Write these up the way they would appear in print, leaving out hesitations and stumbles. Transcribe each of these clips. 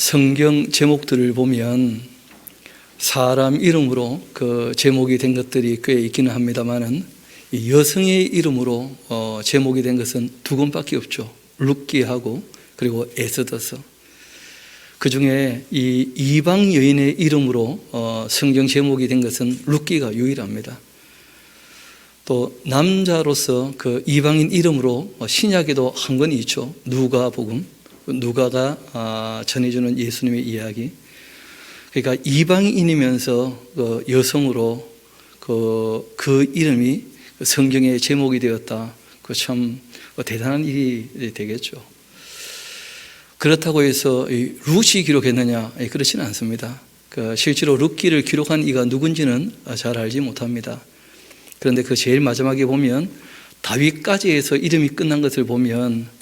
성경 제목들을 보면 사람 이름으로 그 제목이 된 것들이 꽤 있기는 합니다만은 여성의 이름으로 제목이 된 것은 두 권밖에 없죠. 룻기하고 그리고 에스더서. 그 중에 이 이방 여인의 이름으로 성경 제목이 된 것은 룻기가 유일합니다. 또 남자로서 그 이방인 이름으로 신약에도 한 권이 있죠. 누가복음. 누가가 전해주는 예수님의 이야기. 그러니까 이방인이면서 여성으로 그 이름이 성경의 제목이 되었다. 그 참 대단한 일이 되겠죠. 그렇다고 해서 룻이 기록했느냐? 그렇지는 않습니다. 실제로 룻기를 기록한 이가 누군지는 잘 알지 못합니다. 그런데 그 제일 마지막에 보면 다윗까지 해서 이름이 끝난 것을 보면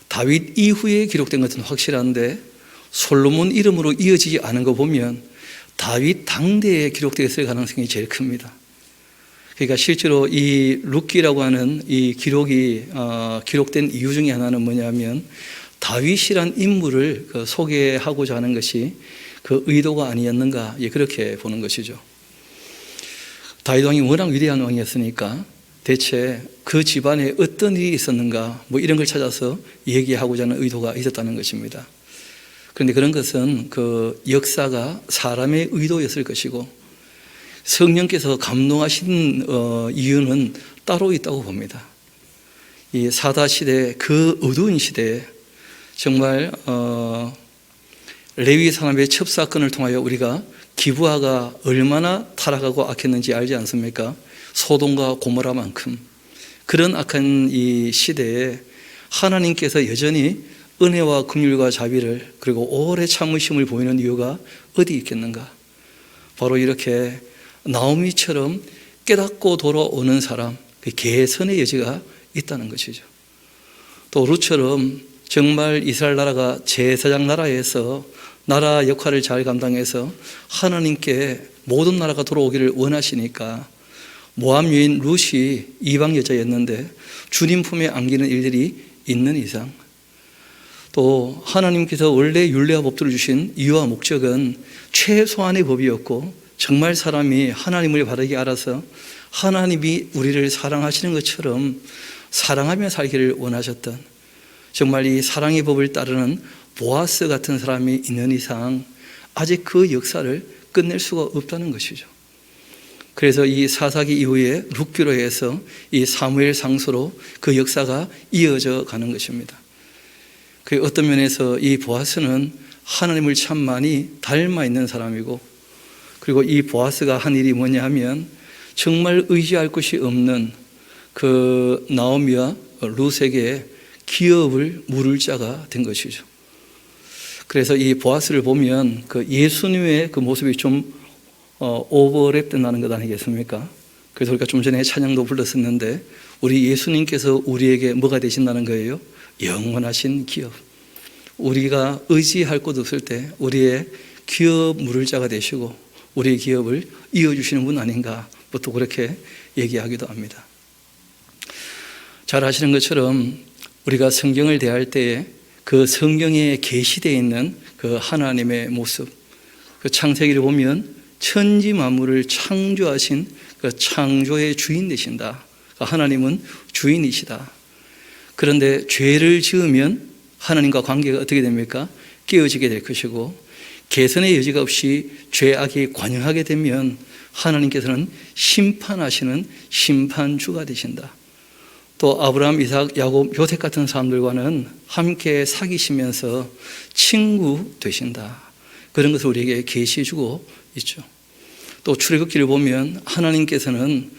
다윗 이후에 기록된 것은 확실한데 솔로몬 이름으로 이어지지 않은 거 보면 다윗 당대에 기록되었을 가능성이 제일 큽니다. 그러니까 실제로 이 룻기라고 하는 이 기록이 기록된 이유 중에 하나는 뭐냐면 다윗이란 인물을 소개하고자 하는 것이 그 의도가 아니었는가, 그렇게 보는 것이죠. 다윗 왕이 워낙 위대한 왕이었으니까 대체 그 집안에 어떤 일이 있었는가 이런 걸 찾아서 얘기하고자 하는 의도가 있었다는 것입니다. 그런데 그런 것은 그 역사가 사람의 의도였을 것이고 성령께서 감동하신 이유는 따로 있다고 봅니다. 이 사다 시대, 그 어두운 시대에 정말 레위 산업의 첩사건을 통하여 우리가 기브아가 얼마나 타락하고 악했는지 알지 않습니까? 소돔과 고모라만큼. 그런 악한 이 시대에 하나님께서 여전히 은혜와 긍휼과 자비를 그리고 오래 참으심을 보이는 이유가 어디 있겠는가? 바로 이렇게 나오미처럼 깨닫고 돌아오는 사람, 그 개선의 여지가 있다는 것이죠. 또 룻처럼 정말 이스라엘 나라가 제사장 나라에서 나라 역할을 잘 감당해서 하나님께 모든 나라가 돌아오기를 원하시니까 모압 여인 룻이 이방 여자였는데 주님 품에 안기는 일들이 있는 이상, 또 하나님께서 원래 율례와 법도를 주신 이유와 목적은 최소한의 법이었고 정말 사람이 하나님을 바르게 알아서 하나님이 우리를 사랑하시는 것처럼 사랑하며 살기를 원하셨던, 정말 이 사랑의 법을 따르는 보아스 같은 사람이 있는 이상 아직 그 역사를 끝낼 수가 없다는 것이죠. 그래서 이 사사기 이후에 룻기로 해서 이 사무엘 상소로 그 역사가 이어져 가는 것입니다. 그 어떤 면에서 이 보아스는 하나님을 참 많이 닮아 있는 사람이고, 그리고 이 보아스가 한 일이 뭐냐 하면 정말 의지할 곳이 없는 그 나오미와 룻에게 기업을 물을 자가 된 것이죠. 그래서 이 보아스를 보면 그 예수님의 그 모습이 좀 오버랩 된다는 것 아니겠습니까? 그래서 우리가 좀 전에 찬양도 불렀었는데 우리 예수님께서 우리에게 뭐가 되신다는 거예요? 영원하신 기업. 우리가 의지할 곳 없을 때 우리의 기업 물을 자가 되시고 우리의 기업을 이어주시는 분 아닌가, 또 그렇게 얘기하기도 합니다. 잘 아시는 것처럼 우리가 성경을 대할 때에 그 성경에 계시되어 있는 그 하나님의 모습, 그 창세기를 보면 천지 만물을 창조하신 그 창조의 주인 되신다. 하나님은 주인이시다. 그런데 죄를 지으면 하나님과 관계가 어떻게 됩니까? 깨어지게 될 것이고, 개선의 여지가 없이 죄악이 관영하게 되면 하나님께서는 심판하시는 심판주가 되신다. 또 아브라함, 이삭, 야곱, 요셉 같은 사람들과는 함께 사귀시면서 친구 되신다. 그런 것을 우리에게 계시해 주고 있죠. 또 출애굽기를 보면 하나님께서는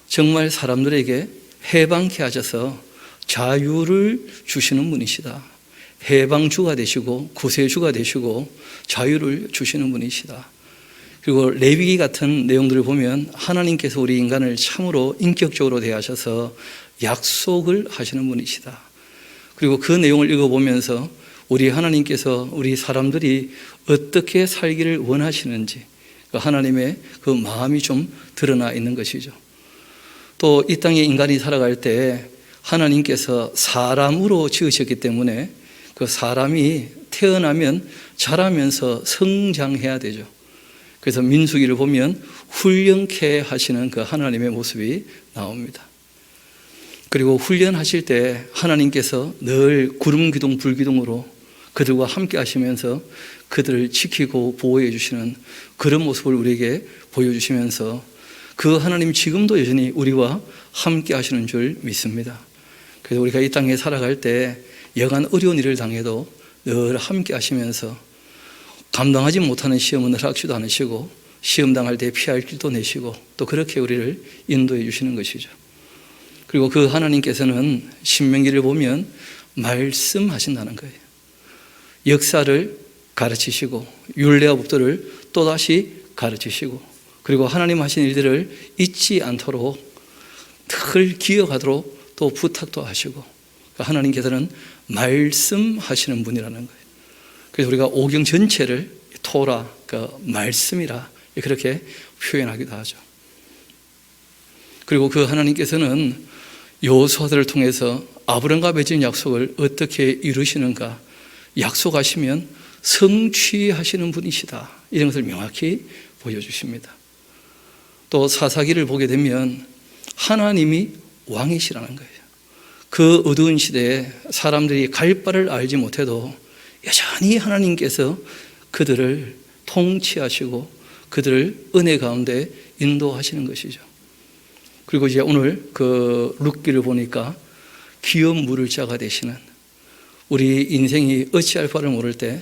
정말 사람들에게 해방케 하셔서 자유를 주시는 분이시다. 해방주가 되시고 구세주가 되시고 자유를 주시는 분이시다. 그리고 레위기 같은 내용들을 보면 하나님께서 우리 인간을 참으로 인격적으로 대하셔서 약속을 하시는 분이시다. 그리고 그 내용을 읽어보면서 우리 하나님께서 우리 사람들이 어떻게 살기를 원하시는지 하나님의 그 마음이 좀 드러나 있는 것이죠. 또 이 땅에 인간이 살아갈 때 하나님께서 사람으로 지으셨기 때문에 그 사람이 태어나면 자라면서 성장해야 되죠. 그래서 민수기를 보면 훈련케 하시는 그 하나님의 모습이 나옵니다. 그리고 훈련하실 때 하나님께서 늘 구름 기둥 불 기둥으로 그들과 함께 하시면서 그들을 지키고 보호해 주시는 그런 모습을 우리에게 보여주시면서 그 하나님 지금도 여전히 우리와 함께 하시는 줄 믿습니다. 그래서 우리가 이 땅에 살아갈 때 여간 어려운 일을 당해도 늘 함께 하시면서 감당하지 못하는 시험은 허락지도 않으시고 시험 당할 때 피할 길도 내시고 또 그렇게 우리를 인도해 주시는 것이죠. 그리고 그 하나님께서는 신명기를 보면 말씀하신다는 거예요. 역사를 가르치시고 율례와 법도를 또다시 가르치시고 그리고 하나님 하신 일들을 잊지 않도록 늘 기억하도록 또 부탁도 하시고 하나님께서는 말씀하시는 분이라는 거예요. 그래서 우리가 오경 전체를 토라, 그 말씀이라 그렇게 표현하기도 하죠. 그리고 그 하나님께서는 여호수아들을 통해서 아브라함과 맺은 약속을 어떻게 이루시는가, 약속하시면 성취하시는 분이시다, 이런 것을 명확히 보여주십니다. 또 사사기를 보게 되면 하나님이 왕이시라는 거예요. 그 어두운 시대에 사람들이 갈 바를 알지 못해도 여전히 하나님께서 그들을 통치하시고 그들을 은혜 가운데 인도하시는 것이죠. 그리고 이제 오늘 그 룻기를 보니까 기업 물을 자가 되시는, 우리 인생이 어찌할 바를 모를 때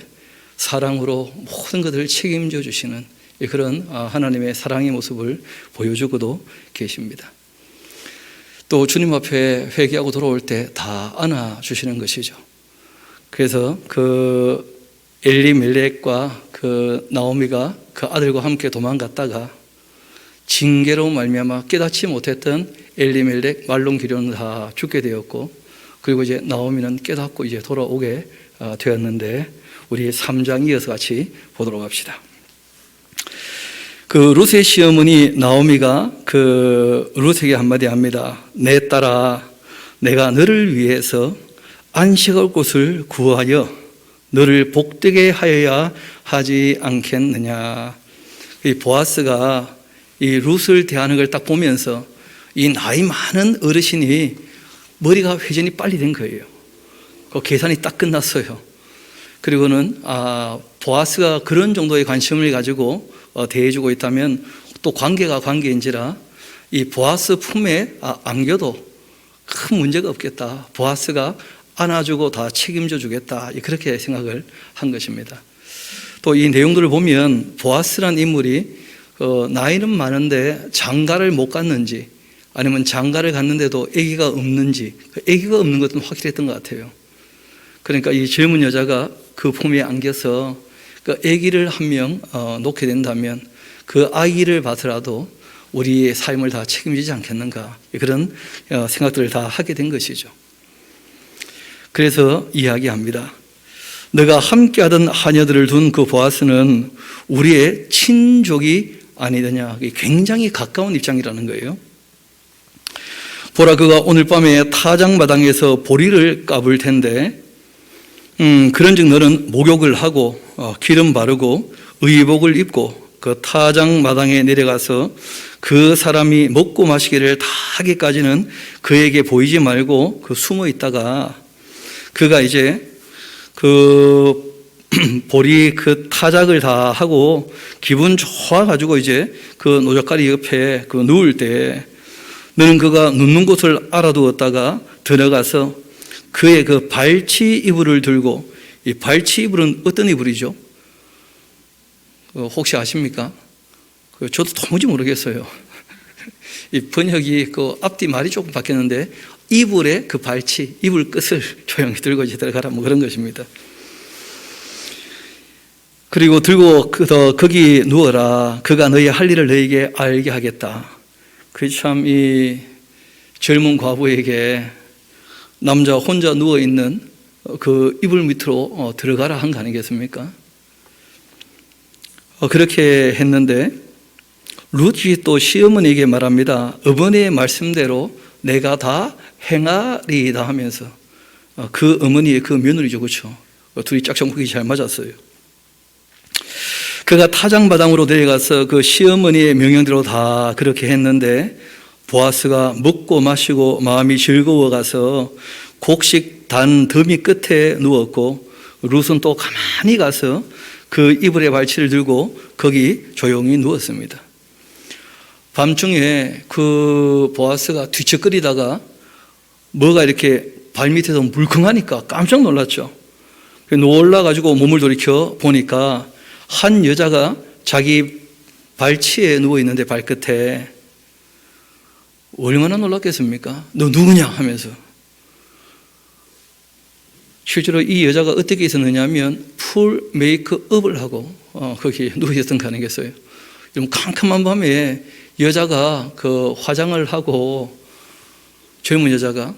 사랑으로 모든 것을 책임져 주시는 그런 하나님의 사랑의 모습을 보여주고도 계십니다. 또 주님 앞에 회개하고 돌아올 때 다 안아주시는 것이죠. 그래서 그 엘리멜렉과 그 나오미가 그 아들과 함께 도망갔다가 징계로 말미암아 깨닫지 못했던 엘리멜렉 말론 기련은 다 죽게 되었고, 그리고 이제 나오미는 깨닫고 이제 돌아오게 되었는데, 우리 3장 이어서 같이 보도록 합시다. 그 룻의 시어머니 나오미가 그 룻에게 한마디 합니다. 내 딸아, 내가 너를 위해서 안식할 곳을 구하여 너를 복되게 하여야 하지 않겠느냐. 이 보아스가 이 룻을 대하는 걸 딱 보면서 이 나이 많은 어르신이 머리가 회전이 빨리 된 거예요. 그 계산이 딱 끝났어요. 그리고는 보아스가 그런 정도의 관심을 가지고 대해주고 있다면 또 관계가 관계인지라 이 보아스 품에 안겨도 큰 문제가 없겠다, 보아스가 안아주고 다 책임져 주겠다, 그렇게 생각을 한 것입니다. 또 이 내용들을 보면 보아스란 인물이 나이는 많은데 장가를 못 갔는지 아니면 장가를 갔는데도 아기가 없는지, 아기가 없는 것은 확실했던 것 같아요. 그러니까 이 젊은 여자가 그 품에 안겨서 그 아기를 한 명 놓게 된다면 그 아이를 봐서라도 우리의 삶을 다 책임지지 않겠는가, 그런 생각들을 다 하게 된 것이죠. 그래서 이야기합니다. 너가 함께하던 하녀들을 둔 그 보아스는 우리의 친족이 아니더냐. 굉장히 가까운 입장이라는 거예요. 보라, 그가 오늘 밤에 타작마당에서 보리를 까불 텐데 그런즉 너는 목욕을 하고 기름 바르고 의복을 입고 그 타작마당에 내려가서 그 사람이 먹고 마시기를 다 하기까지는 그에게 보이지 말고 그 숨어 있다가 그가 이제 그 보리 그 타작을 다 하고 기분 좋아가지고 이제 그 노젓가리 옆에 그 누울 때 너는 그가 눕는 곳을 알아두었다가 들어가서 그의 그 발치 이불을 들고, 이 발치 이불은 어떤 이불이죠? 혹시 아십니까? 저도 도무지 모르겠어요. 이 번역이 그 앞뒤 말이 조금 바뀌었는데 이불의 그 발치, 이불 끝을 조용히 들고 이제 들어가라, 뭐 그런 것입니다. 그리고 들고 거기 누워라. 그가 너희 할 일을 너희에게 알게 하겠다. 그 참 이 젊은 과부에게 남자 혼자 누워 있는 그 이불 밑으로 들어가라 한 거 아니겠습니까? 그렇게 했는데 룻이 또 시어머니에게 말합니다. 어머니의 말씀대로 내가 다 행하리이다 하면서 그 어머니의 그 며느리죠, 그렇죠? 둘이 짝짝먹기 잘 맞았어요. 그가 타작마당으로 내려가서 그 시어머니의 명령대로 다 그렇게 했는데 보아스가 먹고 마시고 마음이 즐거워가서 곡식 단 더미 끝에 누웠고 룻은 또 가만히 가서 그 이불에 발치를 들고 거기 조용히 누웠습니다. 밤중에 그 보아스가 뒤척거리다가 뭐가 이렇게 발밑에서 물컹하니까 깜짝 놀랐죠. 놀라가지고 몸을 돌이켜 보니까 한 여자가 자기 발치에 누워있는데 발끝에 얼마나 놀랐겠습니까? 너 누구냐 하면서. 실제로 이 여자가 어떻게 있었느냐 하면 풀 메이크업을 하고 거기 누워있었던 거 아니겠어요? 좀 캄캄한 밤에 여자가 그 화장을 하고 젊은 여자가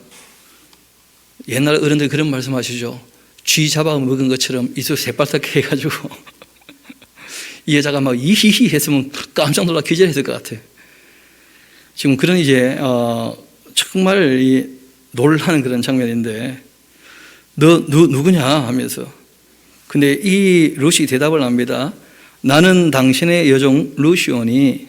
옛날 어른들이 그런 말씀 하시죠. 쥐 잡아 먹은 것처럼 이속 새빨갛게 해가지고 이 여자가 막 이히히 했으면 깜짝 놀라 기절했을 것 같아요. 지금 그런 이제 정말 놀라는 그런 장면인데 너 누구냐 하면서 근데 이 룻이 대답을 합니다. 나는 당신의 여종 루시온이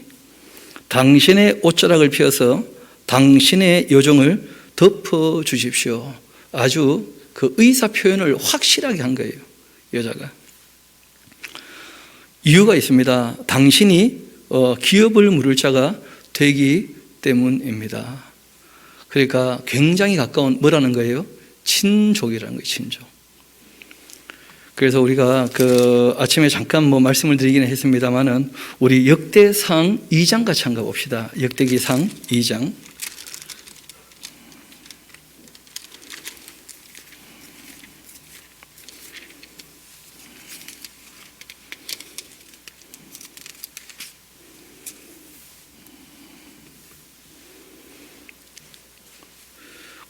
당신의 옷자락을 펴서 당신의 여종을 덮어 주십시오. 아주 그 의사 표현을 확실하게 한 거예요. 여자가. 이유가 있습니다. 당신이 기업을 물을 자가 되기 때문입니다. 그러니까 굉장히 가까운 뭐라는 거예요? 친족이라는 거예요. 친족. 그래서 우리가 그 아침에 잠깐 뭐 말씀을 드리기는 했습니다만은 우리 역대상 2장 같이 한가 봅시다. 역대기상 2장.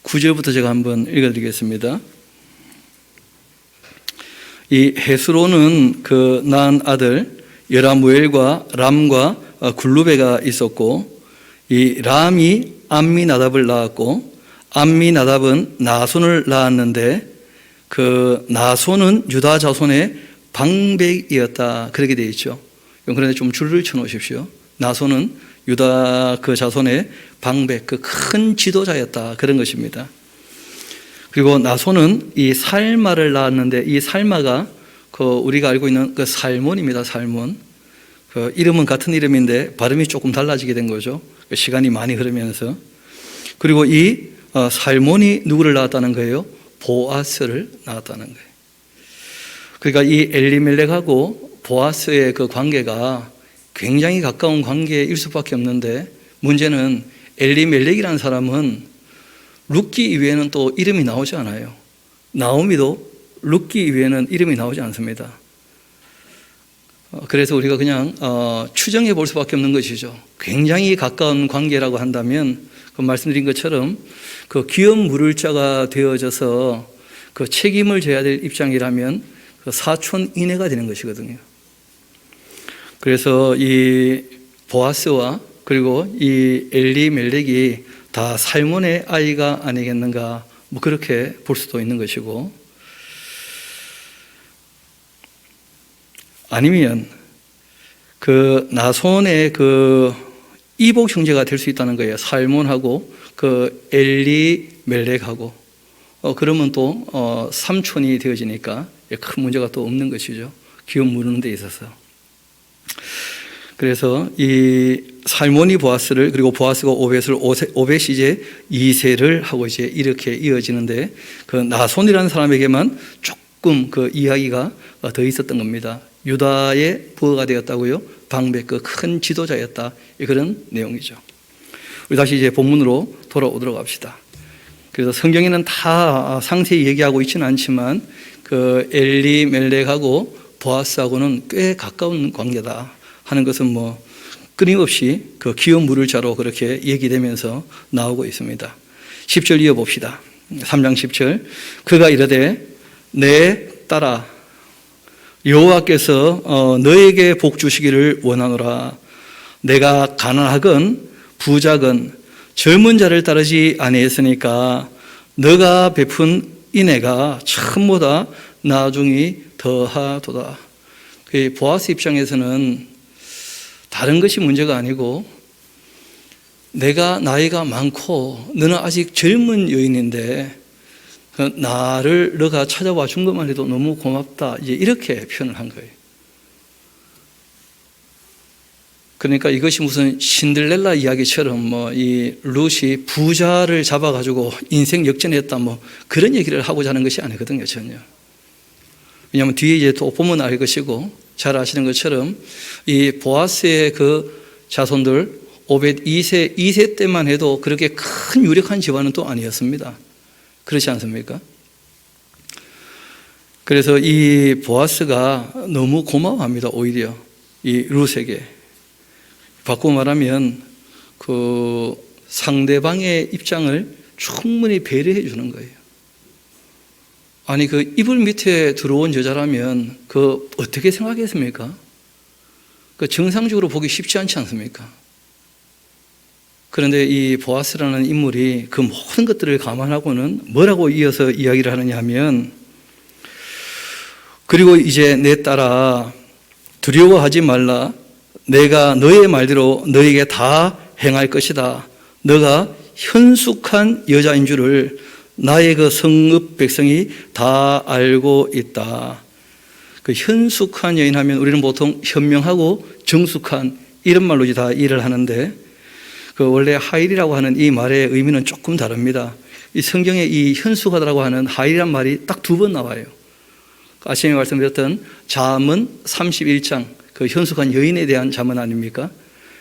구절부터 제가 한번 읽어드리겠습니다. 이 헤스로는 그 낳은 아들 여라무엘과 람과 굴루베가 있었고 이 람이 암미나답을 낳았고 암미나답은 나손을 낳았는데 그 나손은 유다 자손의 방백이었다 그렇게 되어 있죠. 그런데 좀 줄을 쳐놓으십시오. 나손은 유다 그 자손의 방백 그 큰 지도자였다 그런 것입니다. 그리고 나손은 이 살마를 낳았는데 이 살마가 그 우리가 알고 있는 그 살몬입니다. 살몬. 그 이름은 같은 이름인데 발음이 조금 달라지게 된 거죠. 시간이 많이 흐르면서. 그리고 이 살몬이 누구를 낳았다는 거예요? 보아스를 낳았다는 거예요. 그러니까 이 엘리멜렉하고 보아스의 그 관계가 굉장히 가까운 관계일 수밖에 없는데 문제는 엘리멜렉이라는 사람은 룻기 이외에는 또 이름이 나오지 않아요. 나오미도 룻기 이외에는 이름이 나오지 않습니다. 그래서 우리가 그냥 추정해 볼 수밖에 없는 것이죠. 굉장히 가까운 관계라고 한다면 그 말씀드린 것처럼 그 기업 물을 자가 되어져서 그 책임을 져야 될 입장이라면 그 사촌 이내가 되는 것이거든요. 그래서 이 보아스와 그리고 이 엘리멜렉이 다 살몬의 아이가 아니겠는가 뭐 그렇게 볼 수도 있는 것이고 아니면 그 나손의 그 이복 형제가 될 수 있다는 거예요. 살몬하고 그 엘리멜렉하고 그러면 또 삼촌이 되어지니까 큰 문제가 또 없는 것이죠. 기업 물는 데 있어서. 그래서 이 살몬이 보아스를 그리고 보아스가 오벳이 이제 2세를 하고 이제 이렇게 이어지는데 그 나손이라는 사람에게만 조금 그 이야기가 더 있었던 겁니다. 유다의 부하가 되었다고요. 방백 그 큰 지도자였다. 그런 내용이죠. 우리 다시 이제 본문으로 돌아오도록 합시다. 그래서 성경에는 다 상세히 얘기하고 있지는 않지만 그 엘리멜렉하고 보아스하고는 꽤 가까운 관계다 하는 것은 뭐 끊임없이 그 기업 물을 자로 그렇게 얘기되면서 나오고 있습니다. 10절 이어봅시다. 3장 10절 그가 이르되 내 딸아 여호와께서 너에게 복 주시기를 원하노라. 내가 가난하건 부자건 젊은 자를 따르지 아니했으니까 너가 베푼 인애가 참보다 나중이 더하도다. 그 보아스 입장에서는 다른 것이 문제가 아니고 내가 나이가 많고 너는 아직 젊은 여인인데 나를 너가 찾아와 준 것만 해도 너무 고맙다. 이제 이렇게 표현을 한 거예요. 그러니까 이것이 무슨 신들렐라 이야기처럼 이 룻이 부자를 잡아가지고 인생 역전했다 그런 얘기를 하고자 하는 것이 아니거든요, 전혀. 왜냐하면 뒤에 이제 또 보면 알 것이고 잘 아시는 것처럼 이 보아스의 그 자손들 오벳 2세 때만 해도 그렇게 큰 유력한 집안은 또 아니었습니다. 그렇지 않습니까? 그래서 이 보아스가 너무 고마워합니다. 오히려 이 룻에게. 바꾸고 말하면 그 상대방의 입장을 충분히 배려해 주는 거예요. 아니 그 이불 밑에 들어온 여자라면 그 어떻게 생각했습니까? 그 정상적으로 보기 쉽지 않지 않습니까? 그런데 이 보아스라는 인물이 그 모든 것들을 감안하고는 뭐라고 이어서 이야기를 하느냐 하면, 그리고 이제 내 딸아 두려워하지 말라. 내가 너의 말대로 너에게 다 행할 것이다. 너가 현숙한 여자인 줄을 나의 그 성읍 백성이 다 알고 있다. 그 현숙한 여인 하면 우리는 보통 현명하고 정숙한 이런 말로 이제 다 이해를 하는데, 그 원래 하일이라고 하는 이 말의 의미는 조금 다릅니다. 이 성경에 이 현숙하다라고 하는 하일이란 말이 딱 2번 나와요. 아침에 말씀드렸던 잠언 31장 그 현숙한 여인에 대한 잠언 아닙니까?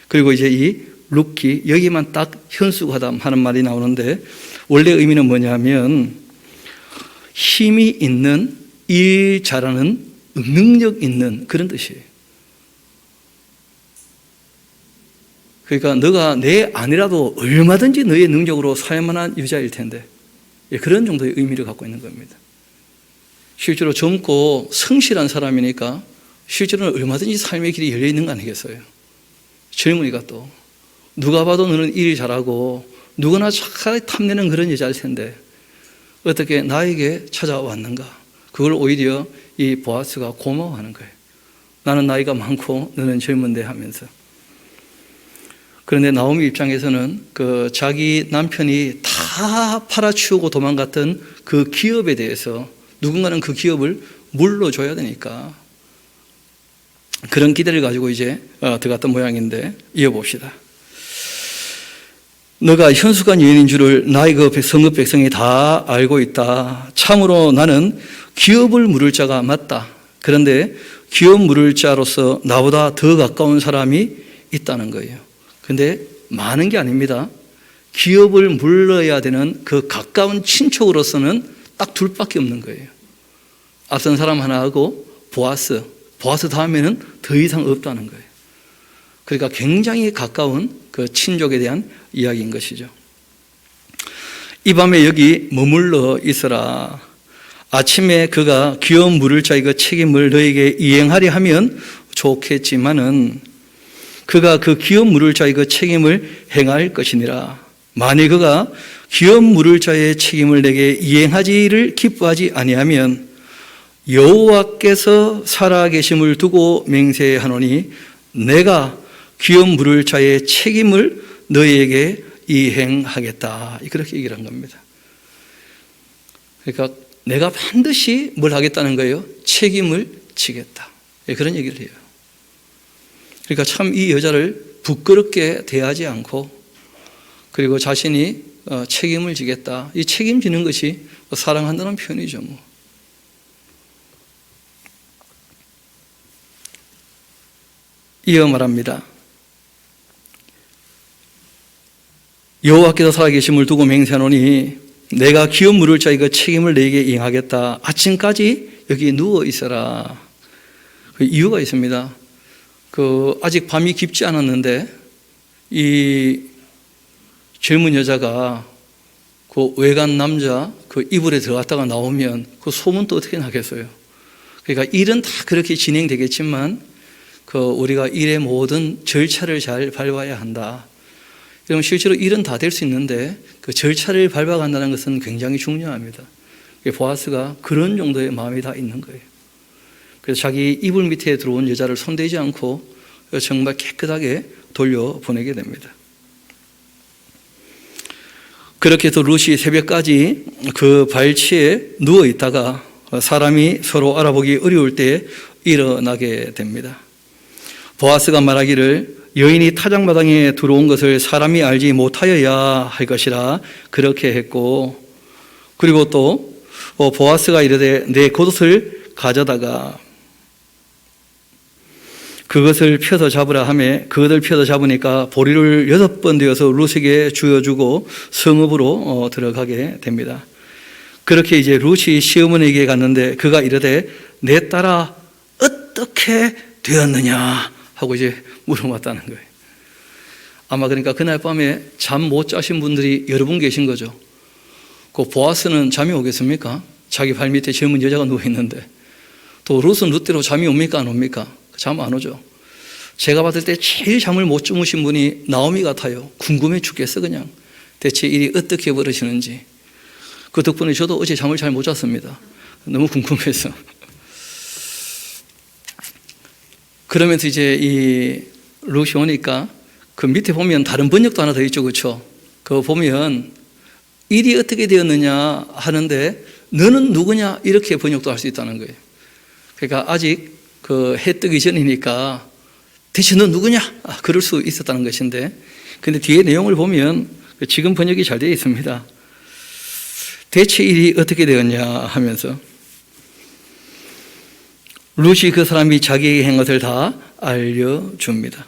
그리고 이제 이 룻기 여기만 딱 현숙하다 하는 말이 나오는데, 원래 의미는 뭐냐면 힘이 있는, 일 잘하는, 능력 있는 그런 뜻이에요. 그러니까 너가 내 아내라도 얼마든지 너의 능력으로 살만한 여자일 텐데, 그런 정도의 의미를 갖고 있는 겁니다. 실제로 젊고 성실한 사람이니까 실제로는 얼마든지 삶의 길이 열려 있는 거 아니겠어요? 젊으니까 또 누가 봐도 너는 일 잘하고 누구나 착하게 탐내는 그런 여자일 텐데 어떻게 나에게 찾아왔는가? 그걸 오히려 이 보아스가 고마워하는 거예요. 나는 나이가 많고 너는 젊은데 하면서. 그런데 나오미 입장에서는 그 자기 남편이 다 팔아치우고 도망갔던 그 기업에 대해서 누군가는 그 기업을 물러줘야 되니까 그런 기대를 가지고 이제 들어갔던 모양인데, 이어봅시다. 너가 현숙한 여인인 줄을 나의 그 성읍 백성이 다 알고 있다. 참으로 나는 기업을 물을 자가 맞다. 그런데 기업 물을 자로서 나보다 더 가까운 사람이 있다는 거예요. 근데 많은 게 아닙니다. 기업을 물러야 되는 그 가까운 친척으로서는 딱 2밖에 없는 거예요. 앞선 사람 하나하고 보아스 다음에는 더 이상 없다는 거예요. 그러니까 굉장히 가까운 그 친족에 대한 이야기인 것이죠. 이 밤에 여기 머물러 있어라. 아침에 그가 기업 물을 자의 그 책임을 너에게 이행하려 하면 좋겠지만은 그가 그 기업 물을 자의 그 책임을 행할 것이니라. 만일 그가 기업 물을 자의 책임을 내게 이행하지를 기뻐하지 아니하면 여호와께서 살아계심을 두고 맹세하노니 내가 기업 물을 자의 책임을 너희에게 이행하겠다. 그렇게 얘기를 한 겁니다. 그러니까 내가 반드시 뭘 하겠다는 거예요? 책임을 지겠다. 그런 얘기를 해요. 그러니까 참 이 여자를 부끄럽게 대하지 않고, 그리고 자신이 책임을 지겠다. 이 책임지는 것이 사랑한다는 표현이죠. 이어 말합니다. 여호와께서 살아계심을 두고 맹세하노니 내가 기업 물을 자의 그 책임을 너에게 이행하겠다. 아침까지 여기 누워 있어라. 그 이유가 있습니다. 아직 밤이 깊지 않았는데 이 젊은 여자가 그 외간 남자 그 이불에 들어갔다가 나오면 그 소문도 어떻게 나겠어요? 그러니까 일은 다 그렇게 진행되겠지만 우리가 일의 모든 절차를 잘 밟아야 한다. 그럼 실제로 일은 다 될 수 있는데 그 절차를 밟아간다는 것은 굉장히 중요합니다. 보아스가 그런 정도의 마음이 다 있는 거예요. 그래서 자기 이불 밑에 들어온 여자를 손대지 않고 정말 깨끗하게 돌려보내게 됩니다. 그렇게 해서 룻이 새벽까지 그 발치에 누워 있다가 사람이 서로 알아보기 어려울 때 일어나게 됩니다. 보아스가 말하기를 여인이 타작마당에 들어온 것을 사람이 알지 못하여야 할 것이라 그렇게 했고, 그리고 또 보아스가 이르되 내 겉옷을 가져다가 그것을 펴서 잡으라 하매 그것을 펴서 잡으니까 보리를 6번 되어서 룻에게 주어주고 성읍으로 들어가게 됩니다. 그렇게 이제 룻이 시어머니에게 갔는데 그가 이르되 내 딸아 어떻게 되었느냐 하고 이제 물어봤다는 거예요. 아마 그러니까 그날 밤에 잠 못 자신 분들이 여러 분 계신 거죠. 그 보아스는 잠이 오겠습니까? 자기 발 밑에 젊은 여자가 누워 있는데. 또 룻은 룻대로 잠이 옵니까 안 옵니까? 잠 안 오죠. 제가 봤을 때 제일 잠을 못 주무신 분이 나오미 같아요. 궁금해 죽겠어 그냥. 대체 일이 어떻게 벌어지는지. 그 덕분에 저도 어제 잠을 잘 못 잤습니다. 너무 궁금해서. 그러면서 이제 이 룻이 오니까 그 밑에 보면 다른 번역도 하나 더 있죠, 그렇죠? 그거 보면 일이 어떻게 되었느냐 하는데 너는 누구냐 이렇게 번역도 할 수 있다는 거예요. 그러니까 아직 그 해 뜨기 전이니까 대체 너 누구냐? 그럴 수 있었다는 것인데, 근데 뒤에 내용을 보면 지금 번역이 잘 되어 있습니다. 대체 일이 어떻게 되었냐 하면서 룻이 그 사람이 자기에게 한 것을 다 알려줍니다.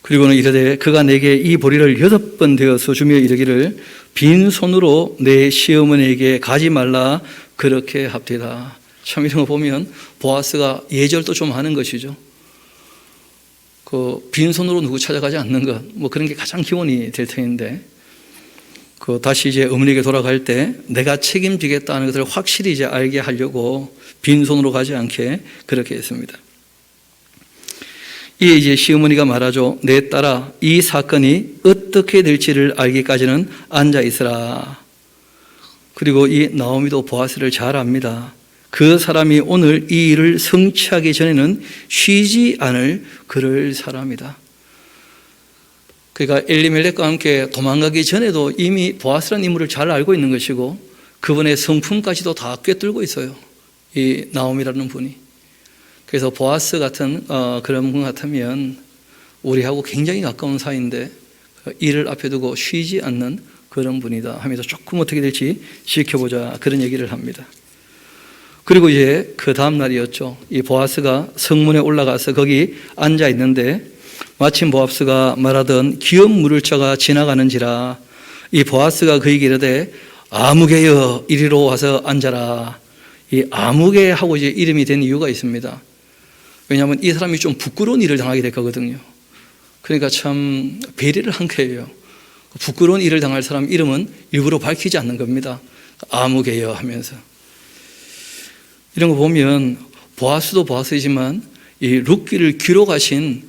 그리고는 이르되 그가 내게 이 보리를 6번 되어서 주며 이르기를 빈손으로 내 시어머니에게 가지 말라 그렇게 합디다. 참 이런 거 보면 보아스가 예절도 좀 하는 것이죠. 그 빈손으로 누구 찾아가지 않는 것, 뭐 그런 게 가장 기본이 될 터인데, 그 다시 이제 어머니에게 돌아갈 때 내가 책임지겠다는 것을 확실히 이제 알게 하려고 빈손으로 가지 않게 그렇게 했습니다. 이에 이제 시어머니가 말하죠. 내 딸아, 이 사건이 어떻게 될지를 알기까지는 앉아 있으라. 그리고 이 나오미도 보아스를 잘 압니다. 그 사람이 오늘 이 일을 성취하기 전에는 쉬지 않을 그럴 사람이다. 그러니까 엘리멜렉과 함께 도망가기 전에도 이미 보아스라는 인물을 잘 알고 있는 것이고 그분의 성품까지도 다 꿰뚫고 있어요. 이 나오미라는 분이. 그래서 보아스 같은 그런 분 같으면 우리하고 굉장히 가까운 사이인데 일을 앞에 두고 쉬지 않는 그런 분이다 하면서 조금 어떻게 될지 지켜보자 그런 얘기를 합니다. 그리고 이제 그 다음 날이었죠. 이 보아스가 성문에 올라가서 거기 앉아 있는데 마침 보아스가 말하던 기업 물을 자가 지나가는지라 이 보아스가 그에게 이르되 아무개여 이리로 와서 앉아라. 이 아무개하고 이제 이름이 된 이유가 있습니다. 왜냐하면 이 사람이 좀 부끄러운 일을 당하게 됐거든요. 그러니까 참 배려를 한 거예요. 부끄러운 일을 당할 사람 이름은 일부러 밝히지 않는 겁니다. 아무개여 하면서. 이런 거 보면 보아스도 보아스이지만 이 룻기를 기록하신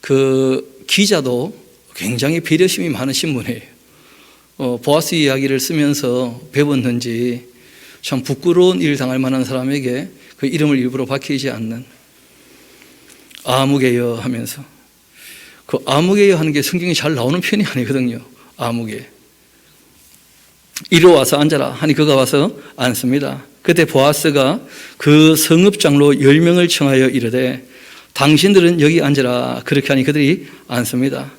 그 기자도 굉장히 배려심이 많으신 분이에요. 보아스 이야기를 쓰면서 배웠는지 참 부끄러운 일 당할 만한 사람에게 그 이름을 일부러 밝히지 않는 아무개여 하면서. 그 아무개여 하는 게 성경에 잘 나오는 편이 아니거든요. 아무개. 이리 와서 앉아라 하니 그가 와서 앉습니다. 그때 보아스가 그 성읍장로 10명을 청하여 이르되 당신들은 여기 앉으라 그렇게 하니 그들이 앉습니다.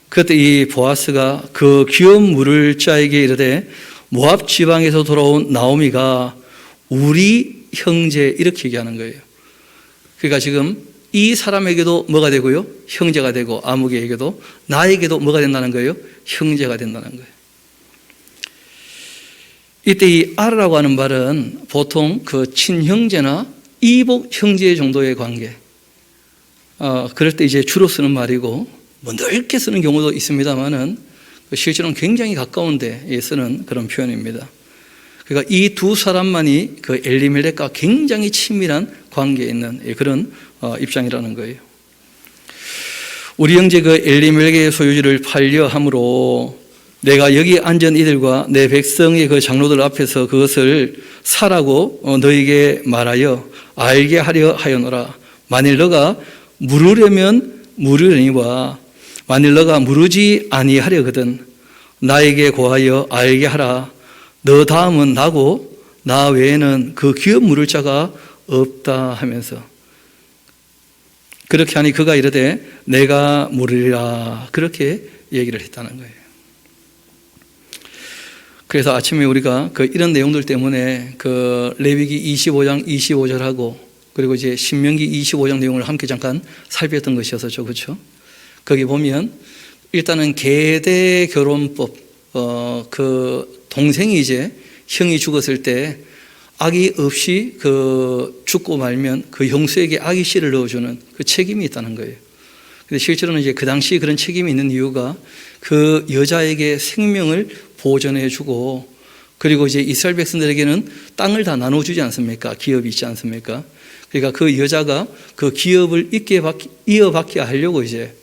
그때 이 보아스가 그 기업 물을 자에게 이르되 모압 지방에서 돌아온 나오미가 우리 형제 이렇게 얘기하는 거예요. 그러니까 지금 이 사람에게도 뭐가 되고요? 형제가 되고 아무개에게도 나에게도 뭐가 된다는 거예요? 형제가 된다는 거예요. 이때 이 아르라고 하는 말은 보통 그 친형제나 이복 형제 정도의 관계. 그럴 때 이제 주로 쓰는 말이고, 뭐 넓게 쓰는 경우도 있습니다만은 실제로는 굉장히 가까운 데에 쓰는 그런 표현입니다. 그러니까 이 두 사람만이 그 엘리멜렉과 굉장히 친밀한 관계에 있는 그런 입장이라는 거예요. 우리 형제 그 엘리멜렉의 소유지를 팔려 함으로 내가 여기 앉은 이들과 내 백성의 그 장로들 앞에서 그것을 사라고 너에게 말하여 알게 하려 하여노라. 만일 너가 물으려면 물으려니와 만일 너가 물으지 아니하려거든 나에게 고하여 알게 하라. 너 다음은 나고 나 외에는 그 기업 물을 자가 없다 하면서 그렇게 하니 그가 이르되 내가 물으리라 그렇게 얘기를 했다는 거예요. 그래서 아침에 우리가 이런 내용들 때문에 레위기 25장 25절하고 그리고 이제 신명기 25장 내용을 함께 잠깐 살폈던 것이었었죠. 그렇죠? 거기 보면 일단은 계대 결혼법, 동생이 이제 형이 죽었을 때 악이 없이 죽고 말면 그 형수에게 악의 씨를 넣어주는 그 책임이 있다는 거예요. 근데 실제로는 이제 그 당시 그런 책임이 있는 이유가 그 여자에게 생명을 보존해주고 그리고 이제 이스라엘 백성들에게는 땅을 다 나눠주지 않습니까? 기업이 있지 않습니까? 그러니까 그 여자가 그 기업을 이어받게 하려고 이제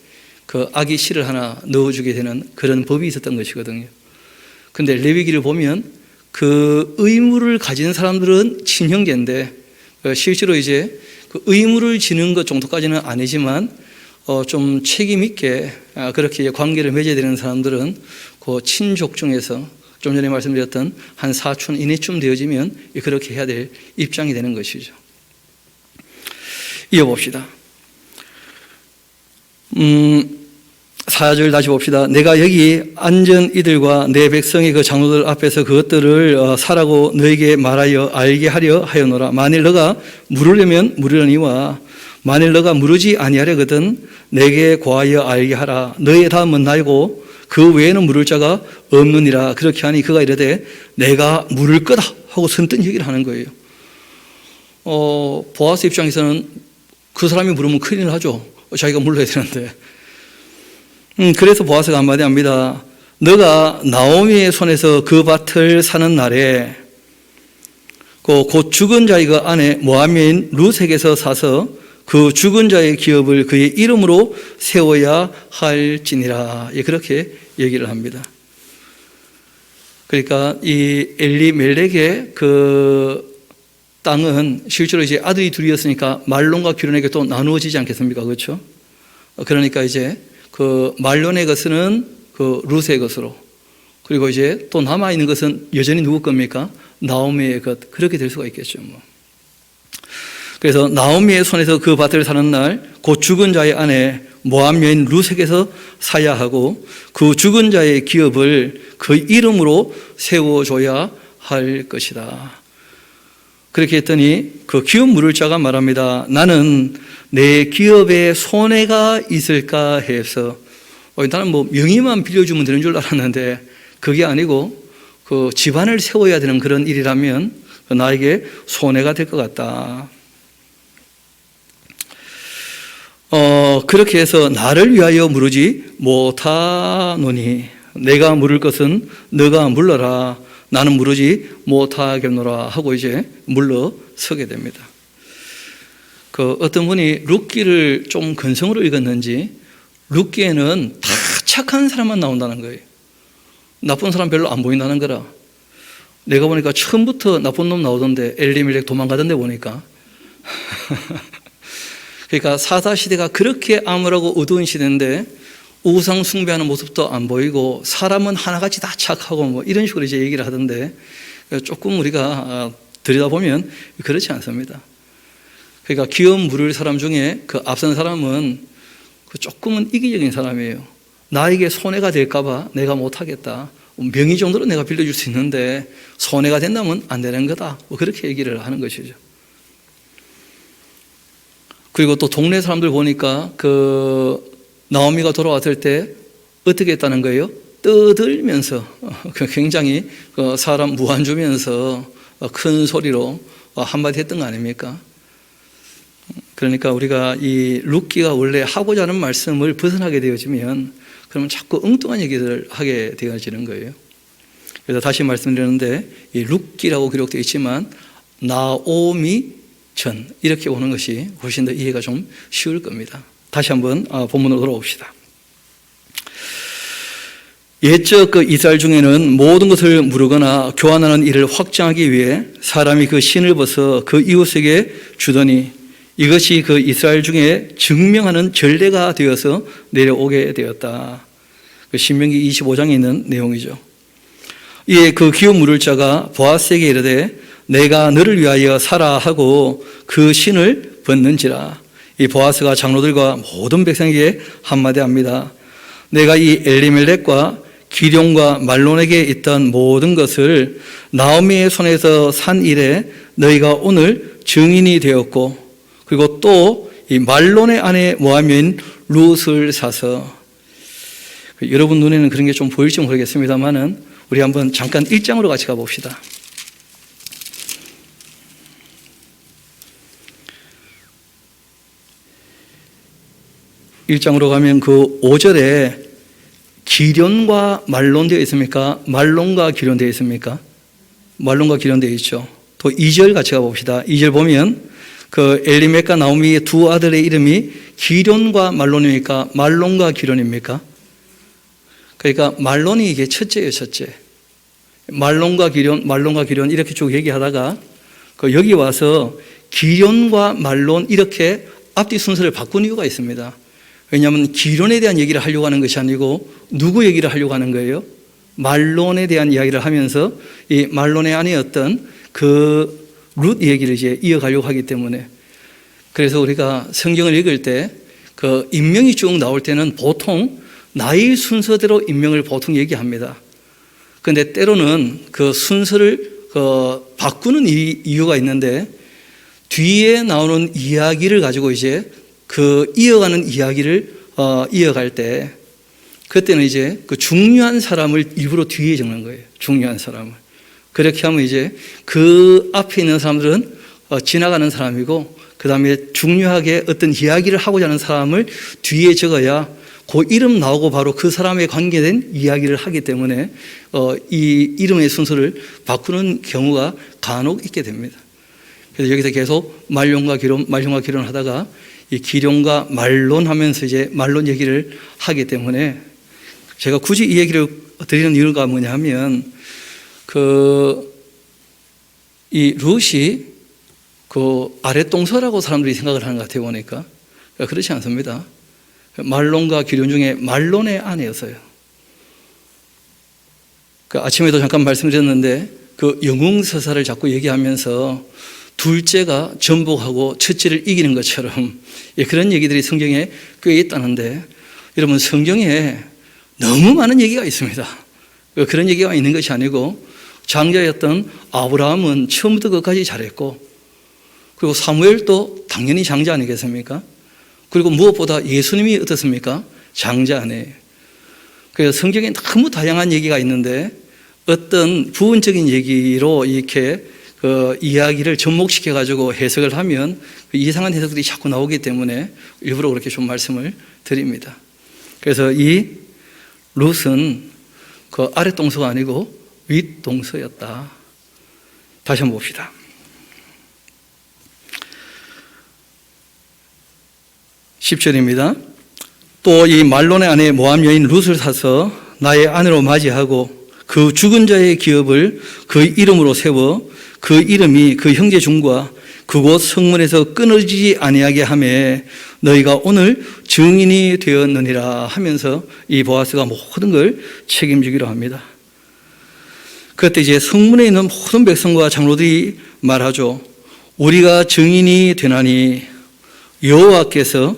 그 악의 씨를 하나 넣어주게 되는 그런 법이 있었던 것이거든요. 근데 레위기를 보면 그 의무를 가진 사람들은 친형제인데 실제로 이제 그 의무를 지는 것 정도까지는 아니지만 좀 책임 있게 그렇게 관계를 맺어야 되는 사람들은 그 친족 중에서 좀 전에 말씀드렸던 한 사촌 이내쯤 되어지면 그렇게 해야 될 입장이 되는 것이죠. 이어봅시다. 4절 다시 봅시다. 내가 여기 앉은 이들과 내 백성의 그 장로들 앞에서 그것들을 사라고 너에게 말하여 알게 하려 하여노라. 만일 너가 물으려면 물으려니와 만일 너가 물으지 아니하려거든 내게 고하여 알게 하라. 너의 다음은 나이고 그 외에는 물을 자가 없느니라. 그렇게 하니 그가 이르되 내가 물을 거다 하고 선뜻 얘기를 하는 거예요. 보아스 입장에서는 그 사람이 물으면 큰일 나죠. 자기가 물러야 되는데. 그래서 보아스가 한마디 합니다. 너가 나오미의 손에서 그 밭을 사는 날에 곧 죽은 자의 그 아내 모하미인 룻에게서 사서 그 죽은 자의 기업을 그의 이름으로 세워야 할지니라. 그렇게 얘기를 합니다. 그러니까 이 엘리멜렉의 그 땅은 실제로 이제 아들이 둘이었으니까 말론과 기론에게 또 나누어지지 않겠습니까? 그렇죠? 그러니까 이제 그 말론의 것은 그 룻의 것으로 그리고 이제 또 남아있는 것은 여전히 누구 겁니까? 나오미의 것. 그렇게 될 수가 있겠죠. 그래서 나오미의 손에서 그 밭을 사는 날 곧 죽은 자의 아내 모압 여인 룻에게서 사야 하고 그 죽은 자의 기업을 그 이름으로 세워줘야 할 것이다. 그렇게 했더니 그 기업 물을 자가 말합니다. 나는 내 기업에 손해가 있을까 해서 나는 명의만 빌려주면 되는 줄 알았는데 그게 아니고 그 집안을 세워야 되는 그런 일이라면 나에게 손해가 될 것 같다. 그렇게 해서 나를 위하여 물으지 못하노니 내가 물을 것은 너가 물러라. 나는 물으지 못하겠노라 하고 이제 물러서게 됩니다. 어떤 분이 룻기를 좀 근성으로 읽었는지 룻기에는 다 착한 사람만 나온다는 거예요. 나쁜 사람 별로 안 보인다는 거라. 내가 보니까 처음부터 나쁜 놈 나오던데 엘리멜렉 도망가던데 보니까 그러니까 사사시대가 그렇게 암울하고 어두운 시대인데 우상 숭배하는 모습도 안 보이고 사람은 하나같이 다 착하고 이런 식으로 이제 얘기를 하던데 조금 우리가 들여다보면 그렇지 않습니다. 그러니까 기업 물을 사람 중에 그 앞선 사람은 조금은 이기적인 사람이에요. 나에게 손해가 될까봐 내가 못하겠다. 명의 정도로 내가 빌려줄 수 있는데 손해가 된다면 안 되는 거다. 그렇게 얘기를 하는 것이죠. 그리고 또 동네 사람들 보니까 나오미가 돌아왔을 때 어떻게 했다는 거예요? 떠들면서 굉장히 사람 무한 주면서 큰 소리로 한마디 했던 거 아닙니까? 그러니까 우리가 이 룻기가 원래 하고자 하는 말씀을 벗어나게 되어지면 그러면 자꾸 엉뚱한 얘기를 하게 되어지는 거예요. 그래서 다시 말씀드렸는데 이 룻기라고 기록되어 있지만 나오미 전 이렇게 오는 것이 훨씬 더 이해가 좀 쉬울 겁니다. 다시 한번 본문으로 돌아옵시다. 옛적 그 이스라엘 중에는 모든 것을 무르거나 교환하는 일을 확장하기 위해 사람이 그 신을 벗어 그 이웃에게 주더니 이것이 그 이스라엘 중에 증명하는 전례가 되어서 내려오게 되었다. 그 신명기 25장에 있는 내용이죠. 이에 그 기업 물을 자가 보아스에게 이르되 내가 너를 위하여 사라 하고 그 신을 벗는지라. 이 보아스가 장로들과 모든 백성에게 한마디 합니다. 내가 이 엘리멜렉과 기럐과 말론에게 있던 모든 것을 나오미의 손에서 산 이래 너희가 오늘 증인이 되었고, 그리고 또 이 말론의 아내 모함인 룻을 사서, 여러분 눈에는 그런 게 좀 보일지 모르겠습니다만은 우리 한번 잠깐 1장으로 같이 가봅시다. 1장으로 가면 그 5절에 기럐과 말론 되어 있습니까? 말론과 기럐 되어 있습니까? 말론과 기럐 되어 있죠. 또 2절 같이 가봅시다. 2절 보면 그 엘리멜렉과 나오미의 두 아들의 이름이 기럐과 말론입니까? 말론과 기럐입니까? 그러니까 말론이 이게 첫째예요, 첫째. 말론과 기럐 이렇게 쭉 얘기하다가 그 여기 와서 기럐과 말론 이렇게 앞뒤 순서를 바꾼 이유가 있습니다. 왜냐하면 기럐에 대한 얘기를 하려고 하는 것이 아니고 누구 얘기를 하려고 하는 거예요? 말론에 대한 이야기를 하면서 이 말론의 아내였던 그 룻 얘기를 이제 이어가려고 하기 때문에, 그래서 우리가 성경을 읽을 때 그 인명이 쭉 나올 때는 보통 나이 순서대로 인명을 보통 얘기합니다. 그런데 때로는 그 순서를 바꾸는 이유가 있는데 뒤에 나오는 이야기를 가지고 이제 그 이어가는 이야기를 이어갈 때 그때는 이제 그 중요한 사람을 일부러 뒤에 적는 거예요. 중요한 사람을. 그렇게 하면 이제 그 앞에 있는 사람들은 지나가는 사람이고 그 다음에 중요하게 어떤 이야기를 하고자 하는 사람을 뒤에 적어야 그 이름 나오고 바로 그 사람에 관계된 이야기를 하기 때문에 이 이름의 순서를 바꾸는 경우가 간혹 있게 됩니다. 그래서 여기서 계속 말론과 기럐 하다가 이 기럐과 말론 하면서 이제 말론 얘기를 하기 때문에 제가 굳이 이 얘기를 드리는 이유가 뭐냐 하면 이 룻이 그 아랫동서라고 사람들이 생각을 하는 것 같아요, 보니까. 그렇지 않습니다. 말론과 기럐 중에 말론의 아내였어요. 그 아침에도 잠깐 말씀드렸는데 그 영웅서사를 자꾸 얘기하면서 둘째가 전복하고 첫째를 이기는 것처럼 그런 얘기들이 성경에 꽤 있다는데, 여러분 성경에 너무 많은 얘기가 있습니다. 그런 얘기가 있는 것이 아니고 장자였던 아브라함은 처음부터 끝까지 잘했고, 그리고 사무엘도 당연히 장자 아니겠습니까? 그리고 무엇보다 예수님이 어떻습니까? 장자 아니에요. 그래서 성경에 너무 다양한 얘기가 있는데 어떤 부분적인 얘기로 이렇게 그 이야기를 접목시켜 가지고 해석을 하면 이상한 해석들이 자꾸 나오기 때문에 일부러 그렇게 좀 말씀을 드립니다. 그래서 이 룻은 그 아랫동서가 아니고 윗동서였다. 다시 한번 봅시다. 10절입니다. 또 이 말론의 아내 모함 여인 룻을 사서 나의 아내로 맞이하고 그 죽은 자의 기업을 그 이름으로 세워 그 이름이 그 형제 중과 그곳 성문에서 끊어지지 아니하게 하매 너희가 오늘 증인이 되었느니라 하면서 이 보아스가 모든 걸 책임지기로 합니다. 그때 이제 성문에 있는 모든 백성과 장로들이 말하죠. 우리가 증인이 되나니 여호와께서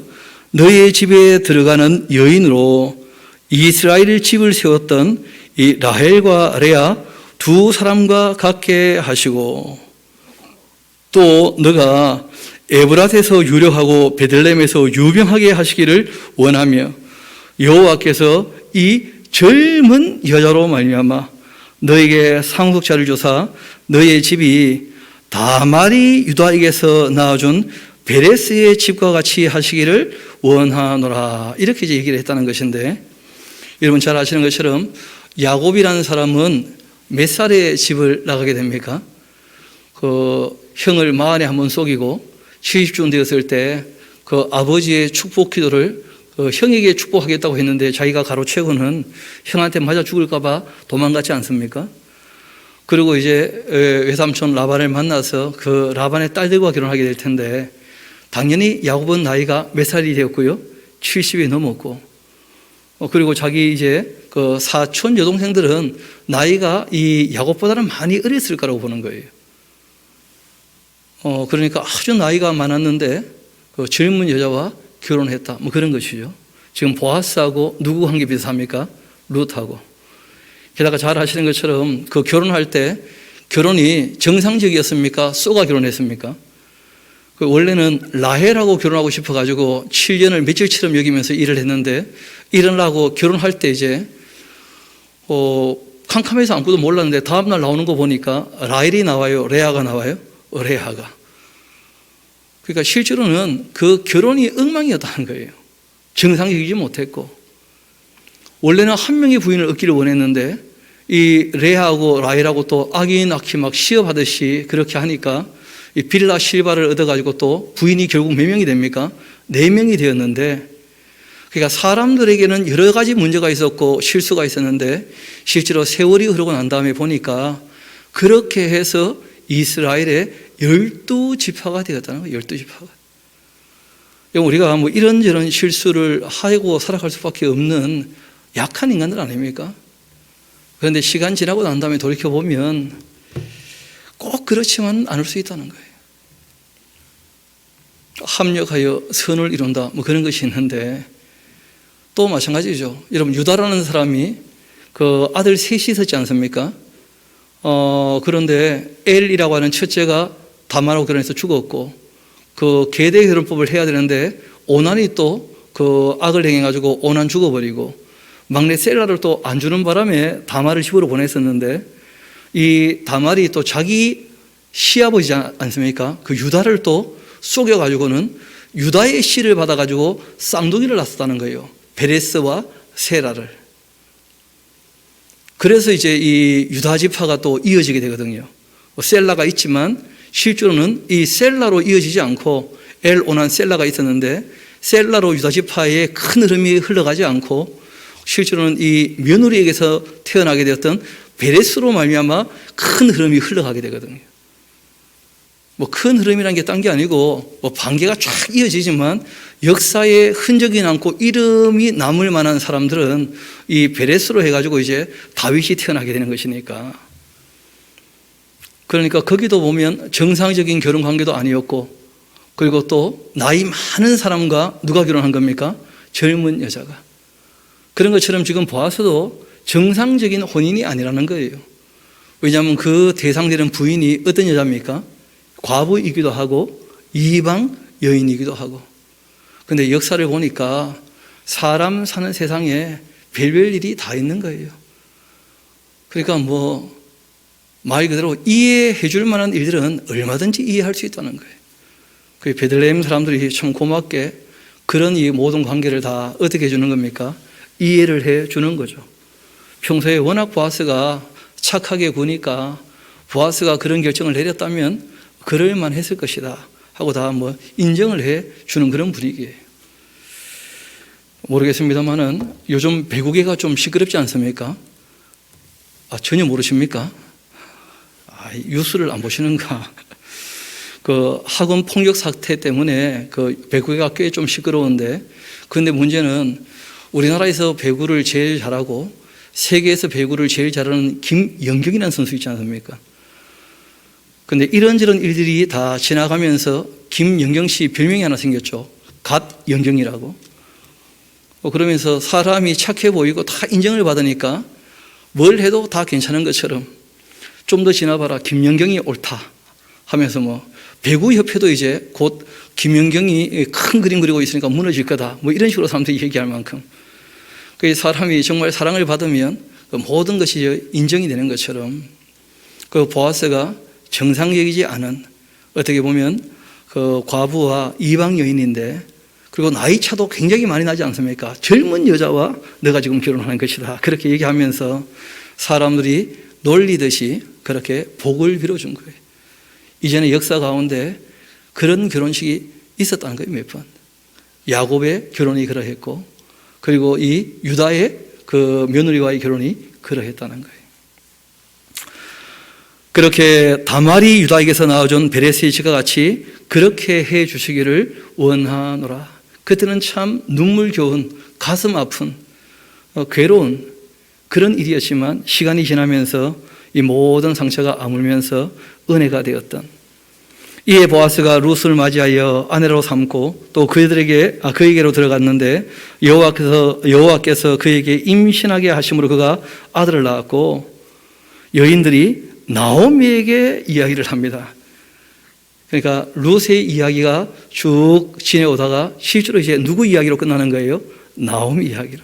너희의 집에 들어가는 여인으로 이스라엘 집을 세웠던 이 라헬과 레아 두 사람과 같게 하시고 또 너가 에브랏에서 유력하고 베들레헴에서 유명하게 하시기를 원하며 여호와께서 이 젊은 여자로 말미암아 너에게 상속자를 주사 너의 집이 다말이 유다에게서 낳아준 베레스의 집과 같이 하시기를 원하노라. 이렇게 이제 얘기를 했다는 것인데, 여러분 잘 아시는 것처럼 야곱이라는 사람은 몇 살에 집을 나가게 됩니까? 그 형을 마흔에 한번 속이고 70쯤 되었을 때 그 아버지의 축복 기도를 형에게 축복하겠다고 했는데 자기가 가로채고는 형한테 맞아 죽을까봐 도망갔지 않습니까? 그리고 이제 외삼촌 라반을 만나서 그 라반의 딸들과 결혼하게 될 텐데 당연히 야곱은 나이가 몇 살이 되었고요? 70이 넘었고 그리고 자기 이제 그 사촌 여동생들은 나이가 이 야곱보다는 많이 어렸을 거라고 보는 거예요. 그러니까 아주 나이가 많았는데 그 젊은 여자와 결혼했다. 뭐 그런 것이죠. 지금 보아스하고 누구 관계 비슷합니까? 룻하고. 게다가 잘 아시는 것처럼 그 결혼할 때 결혼이 정상적이었습니까? 쏘가 결혼했습니까? 그 원래는 라헬하고 결혼하고 싶어가지고 7년을 며칠처럼 여기면서 일을 했는데 일어나고 결혼할 때 이제 캄캄해서 아무것도 몰랐는데 다음날 나오는 거 보니까 라헬이 나와요? 레아가 나와요? 레아가. 그러니까 실제로는 그 결혼이 엉망이었다는 거예요. 정상적이지 못했고 원래는 한 명의 부인을 얻기를 원했는데 이 레아하고 라헬하고 또 악인 악희 막 시업하듯이 그렇게 하니까 이 빌라 실바를 얻어가지고 또 부인이 결국 몇 명이 됩니까? 4명이 되었는데 그러니까 사람들에게는 여러 가지 문제가 있었고 실수가 있었는데 실제로 세월이 흐르고 난 다음에 보니까 그렇게 해서 이스라엘의 12지파가 되었다는 거예요. 12지파가. 우리가 뭐 이런저런 실수를 하고 살아갈 수밖에 없는 약한 인간들 아닙니까? 그런데 시간 지나고 난 다음에 돌이켜보면 꼭 그렇지만 않을 수 있다는 거예요. 합력하여 선을 이룬다 뭐 그런 것이 있는데 또 마찬가지죠. 여러분 유다라는 사람이 그 아들 셋이 있었지 않습니까? 그런데 엘이라고 하는 첫째가 다말하고 결혼해서 죽었고 그 계대 결혼법을 해야 되는데 오난이 또 그 악을 행해가지고 오난 죽어버리고 막내 셀라를 또 안 주는 바람에 다말을 집으로 보냈었는데 이 다말이 또 자기 시아버지지 않습니까? 그 유다를 또 속여가지고는 유다의 씨를 받아가지고 쌍둥이를 낳았다는 거예요. 베레스와 세라를. 그래서 이제 이 유다 지파가 또 이어지게 되거든요. 셀라가 있지만 실제로는 이 셀라로 이어지지 않고 엘 오난 셀라가 있었는데 셀라로 유다 지파의 큰 흐름이 흘러가지 않고 실제로는 이 며느리에게서 태어나게 되었던 베레스로 말미암아 큰 흐름이 흘러가게 되거든요. 뭐 큰 흐름이라는 게 딴 게 아니고 뭐 반개가 쫙 이어지지만 역사에 흔적이 남고 이름이 남을 만한 사람들은 이 베레스로 해가지고 이제 다윗이 태어나게 되는 것이니까. 그러니까 거기도 보면 정상적인 결혼 관계도 아니었고 그리고 또 나이 많은 사람과 누가 결혼한 겁니까? 젊은 여자가. 그런 것처럼 지금 보아서도 정상적인 혼인이 아니라는 거예요. 왜냐하면 그 대상되는 부인이 어떤 여자입니까? 과부이기도 하고 이방 여인이기도 하고. 그런데 역사를 보니까 사람 사는 세상에 별별 일이 다 있는 거예요. 그러니까 뭐 말 그대로 이해해 줄 만한 일들은 얼마든지 이해할 수 있다는 거예요. 그 베들레헴 사람들이 참 고맙게 그런 이 모든 관계를 다 어떻게 해주는 겁니까? 이해를 해 주는 거죠. 평소에 워낙 보아스가 착하게 구니까 보아스가 그런 결정을 내렸다면 그럴만 했을 것이다 하고 다 뭐 인정을 해 주는 그런 분위기예요. 모르겠습니다만은 요즘 배구계가 좀 시끄럽지 않습니까? 전혀 모르십니까? 뉴스를 안 보시는가? 그 학원 폭력 사태 때문에 그 배구가 꽤 좀 시끄러운데 그런데 문제는 우리나라에서 배구를 제일 잘하고 세계에서 배구를 제일 잘하는 김연경이라는 선수 있지 않습니까? 그런데 이런저런 일들이 다 지나가면서 김연경 씨 별명이 하나 생겼죠. 갓연경이라고. 그러면서 사람이 착해 보이고 다 인정을 받으니까 뭘 해도 다 괜찮은 것처럼 좀 더 지나봐라 김연경이 옳다 하면서 뭐 배구협회도 이제 곧 김연경이 큰 그림 그리고 있으니까 무너질 거다 뭐 이런 식으로 사람들이 얘기할 만큼 그 사람이 정말 사랑을 받으면 그 모든 것이 인정이 되는 것처럼 그 보아스가 정상적이지 않은 어떻게 보면 그 과부와 이방 여인인데 그리고 나이 차도 굉장히 많이 나지 않습니까? 젊은 여자와 내가 지금 결혼하는 것이다 그렇게 얘기하면서 사람들이 놀리듯이 그렇게 복을 빌어준 거예요. 이전에 역사 가운데 그런 결혼식이 있었다는 거예요. 몇 번. 야곱의 결혼이 그러했고, 그리고 이 유다의 그 며느리와의 결혼이 그러했다는 거예요. 그렇게 다말이 유다에게서 낳아준 베레스의 지가 같이 그렇게 해 주시기를 원하노라. 그때는 참 눈물겨운, 가슴 아픈, 괴로운 그런 일이었지만 시간이 지나면서 이 모든 상처가 아물면서 은혜가 되었던, 이에 보아스가 룻을 맞이하여 아내로 삼고 또 그에게로 들어갔는데 여호와께서 그에게 임신하게 하심으로 그가 아들을 낳았고, 여인들이 나오미에게 이야기를 합니다. 그러니까 룻의 이야기가 쭉 지내오다가 실제로 이제 누구 이야기로 끝나는 거예요? 나오미 이야기로.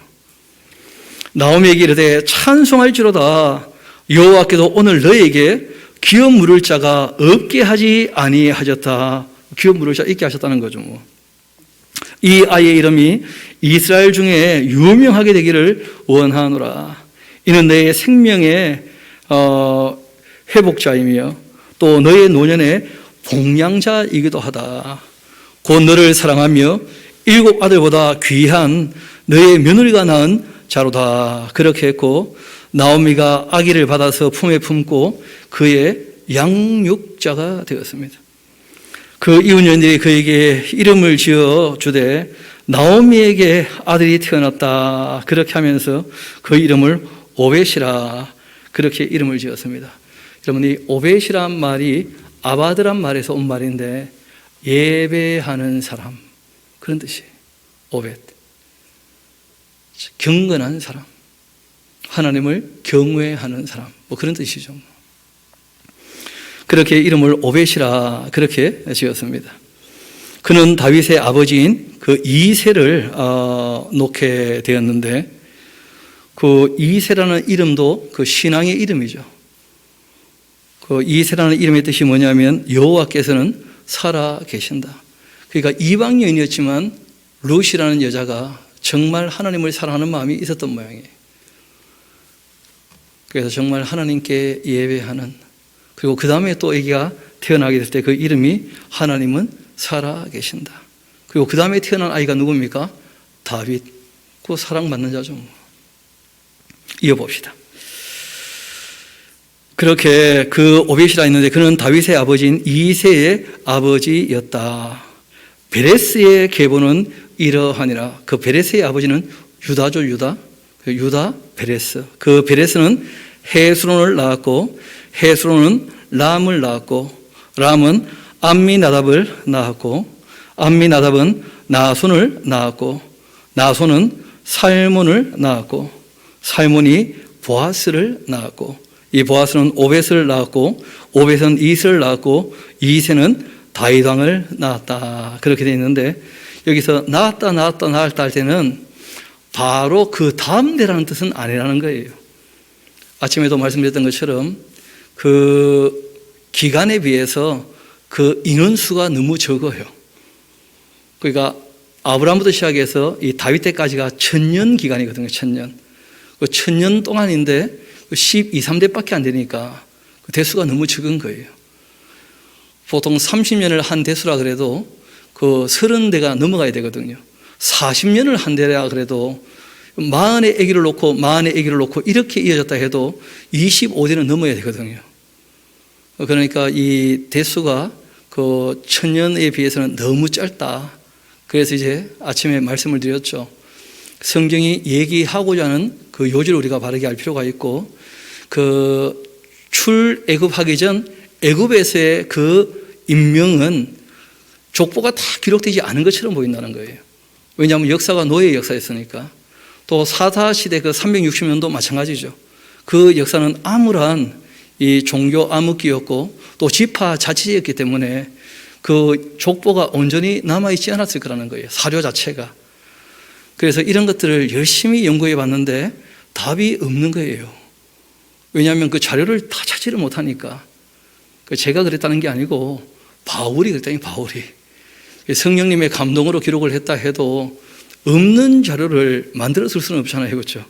나오미에게 이르되 찬송할지로다. 여호와께서 오늘 너에게 기업 물을 자가 없게 하지 아니하셨다. 기업 물을 자 있게 하셨다는 거죠. 뭐. 이 아이의 이름이 이스라엘 중에 유명하게 되기를 원하노라. 이는 너의 생명의 회복자이며 또 너의 노년의 복량자이기도 하다. 곧 너를 사랑하며 7 아들보다 귀한 너의 며느리가 낳은 자로다. 그렇게 했고, 나오미가 아기를 받아서 품에 품고 그의 양육자가 되었습니다. 그 이웃년들이 그에게 이름을 지어 주되 나오미에게 아들이 태어났다. 그렇게 하면서 그 이름을 오벳이라 그렇게 이름을 지었습니다. 여러분, 이 오벳이란 말이 아바드란 말에서 온 말인데 예배하는 사람, 그런 뜻이에요. 오벳, 경건한 사람, 하나님을 경외하는 사람, 뭐 그런 뜻이죠. 그렇게 이름을 오벳이라 그렇게 지었습니다. 그는 다윗의 아버지인 그 이새를 놓게 되었는데, 그 이새라는 이름도 그 신앙의 이름이죠. 그 이새라는 이름의 뜻이 뭐냐면 여호와께서는 살아 계신다. 그러니까 이방 여인이었지만 룻이라는 여자가 정말 하나님을 사랑하는 마음이 있었던 모양이에요. 그래서 정말 하나님께 예배하는, 그리고 그 다음에 또 아기가 태어나게 될 때 그 이름이 하나님은 살아 계신다. 그리고 그 다음에 태어난 아이가 누굽니까? 다윗, 그 사랑받는 자죠. 이어봅시다. 그렇게 그 오벳이라 했는데 그는 다윗의 아버지인 이새의 아버지였다. 베레스의 계보는 이러하니라. 그 베레스의 아버지는 유다죠. 유다 베레스. 그 베레스는 헤스론을 낳았고, 헤스론은 람을 낳았고, 람은 암미나답을 낳았고, 암미나답은 나손을 낳았고, 나손은 살몬을 낳았고, 살몬이 보아스를 낳았고, 이 보아스는 오벳을 낳았고, 오벳은 이스를 낳았고, 이세는 다윗 왕을 낳았다. 그렇게 되어 있는데, 여기서 낳았다 할 때는 바로 그 다음 대라는 뜻은 아니라는 거예요. 아침에도 말씀드렸던 것처럼 그 기간에 비해서 그 인원수가 너무 적어요. 그러니까 아브라함부터 시작해서 이 다윗 때까지가 1000년 기간이거든요. 1000년. 그 1000년 동안인데 12, 13대밖에 안 되니까 그 대수가 너무 적은 거예요. 보통 30년을 한 대수라 그래도 그 30대가 넘어가야 되거든요. 40년을 한 대라 그래도 40의 아기를 놓고 40의 아기를 놓고 이렇게 이어졌다 해도 25대는 넘어야 되거든요. 그러니까 이 대수가 그 1000년에 비해서는 너무 짧다. 그래서 이제 아침에 말씀을 드렸죠. 성경이 얘기하고자 하는 그 요지를 우리가 바르게 알 필요가 있고, 그 출애굽하기 전 애굽에서의 그 인명은 족보가 다 기록되지 않은 것처럼 보인다는 거예요. 왜냐하면 역사가 노예의 역사였으니까. 또 사사시대 그 360년도 마찬가지죠. 그 역사는 암울한 이 종교 암흑기였고 또 지파 자치였기 때문에 그 족보가 온전히 남아있지 않았을 거라는 거예요. 사료 자체가. 그래서 이런 것들을 열심히 연구해 봤는데 답이 없는 거예요. 왜냐하면 그 자료를 다 찾지를 못하니까. 제가 그랬다는 게 아니고 바울이 그랬다니, 바울이. 성령님의 감동으로 기록을 했다 해도 없는 자료를 만들어 쓸 수는 없잖아요. 그렇죠?